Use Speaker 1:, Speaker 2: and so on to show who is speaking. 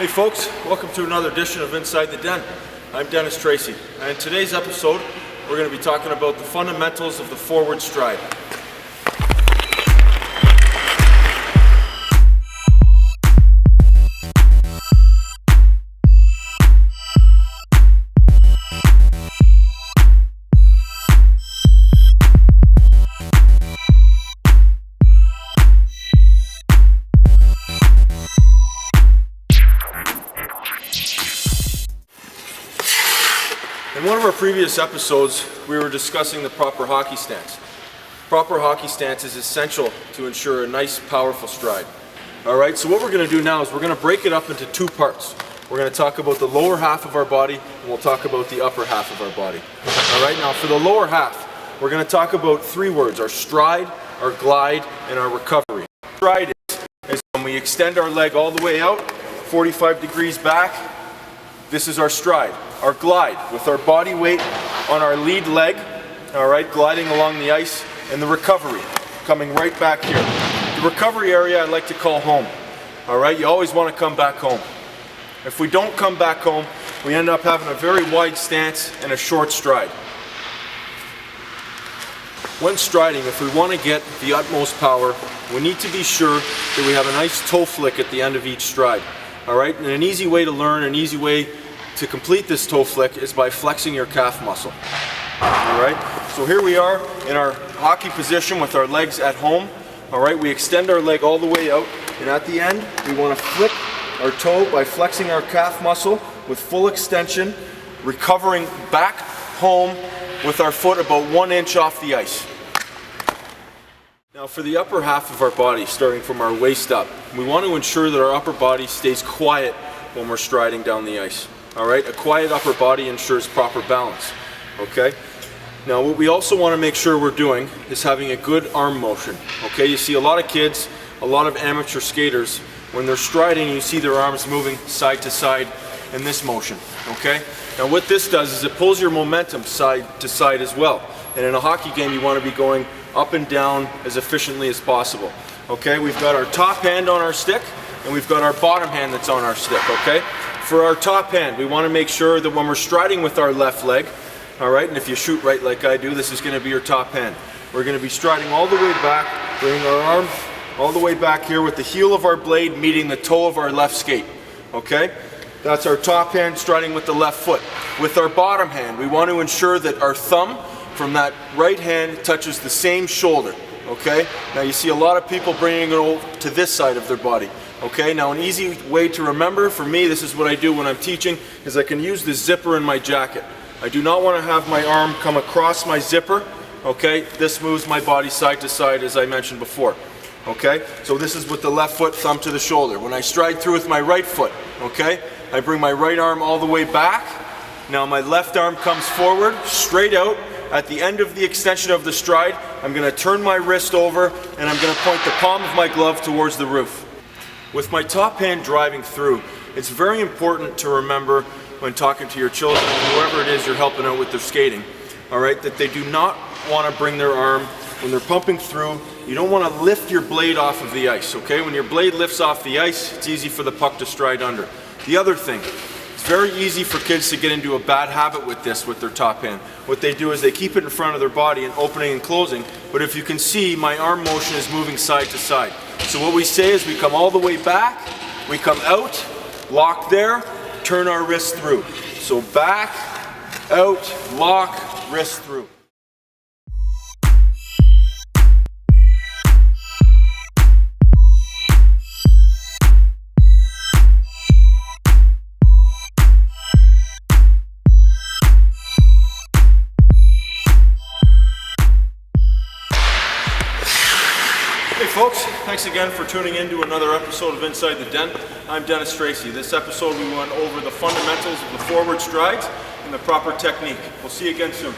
Speaker 1: Hey folks, welcome to another edition of Inside the Den. I'm Dennis Treacy, and in today's episode we're going to be talking about the fundamentals of the forward stride. In one of our previous episodes, we were discussing the proper hockey stance. Proper hockey stance is essential to ensure a nice, powerful stride. Alright, so what we're going to do now is we're going to break it up into two parts. We're going to talk about the lower half of our body, and we'll talk about the upper half of our body. Alright, now for the lower half, we're going to talk about three words: our stride, our glide, and our recovery. Stride is when we extend our leg all the way out, 45 degrees back. This is our stride. Our glide, with our body weight on our lead leg, all right, gliding along the ice, and the recovery, coming right back here. The recovery area I like to call home, all right? You always want to come back home. If we don't come back home, we end up having a very wide stance and a short stride. When striding, if we want to get the utmost power, we need to be sure that we have a nice toe flick at the end of each stride, all right? And an easy way to learn, an easy way to complete this toe flick is by flexing your calf muscle. Alright, so here we are in our hockey position with our legs at home. Alright, we extend our leg all the way out, and at the end we want to flick our toe by flexing our calf muscle with full extension, recovering back home with our foot about 1 inch off the ice. Now for the upper half of our body, starting from our waist up, we want to ensure that our upper body stays quiet when we're striding down the ice. Alright, a quiet upper body ensures proper balance. Okay? Now what we also want to make sure we're doing is having a good arm motion. Okay, you see a lot of kids, a lot of amateur skaters, when they're striding you see their arms moving side to side in this motion. Okay? Now what this does is it pulls your momentum side to side as well. And in a hockey game you want to be going up and down as efficiently as possible. Okay, we've got our top hand on our stick and we've got our bottom hand that's on our stick. Okay? For our top hand, we want to make sure that when we're striding with our left leg, alright, and if you shoot right like I do, this is going to be your top hand. We're going to be striding all the way back, bringing our arm all the way back here with the heel of our blade meeting the toe of our left skate. Okay? That's our top hand striding with the left foot. With our bottom hand, we want to ensure that our thumb from that right hand touches the same shoulder. Okay? Now you see a lot of people bringing it over to this side of their body. Okay, now an easy way to remember, for me, this is what I do when I'm teaching, is I can use the zipper in my jacket. I do not want to have my arm come across my zipper. Okay, this moves my body side to side as I mentioned before. Okay, so this is with the left foot, thumb to the shoulder. When I stride through with my right foot, okay, I bring my right arm all the way back. Now my left arm comes forward, straight out. At the end of the extension of the stride, I'm going to turn my wrist over and I'm going to point the palm of my glove towards the roof. With my top hand driving through, it's very important to remember when talking to your children, whoever it is you're helping out with their skating, alright, that they do not want to bring their arm, when they're pumping through, you don't want to lift your blade off of the ice, okay? When your blade lifts off the ice, it's easy for the puck to stride under. The other thing, it's very easy for kids to get into a bad habit with this, with their top hand. What they do is they keep it in front of their body and opening and closing, but if you can see, my arm motion is moving side to side. So what we say is we come all the way back, we come out, lock there, turn our wrist through. So back, out, lock, wrist through. Hey folks, thanks again for tuning in to another episode of Inside the Den. I'm Dennis Treacy. This episode we went over the fundamentals of the forward strides and the proper technique. We'll see you again soon.